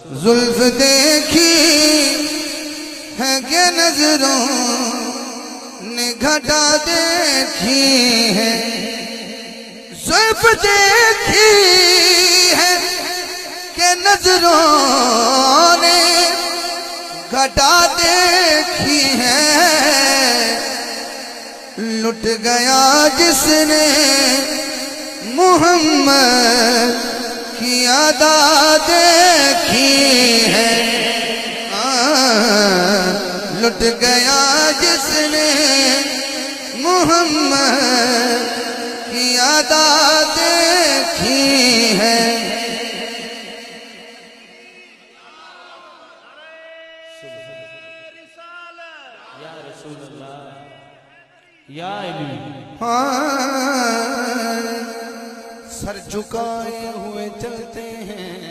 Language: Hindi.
जुल्फ देखी है कि नजरों ने घटा देखी है, जुल्फ देखी है कि नजरों ने घटा देखी है। लुट गया जिसने मोहम्मद की अदा देखी है, लुट गया जिसने मोहम्मद की अदा देखी है। या रसूल अल्लाह या अली। हाँ, सर झुकाए हुए चलते हैं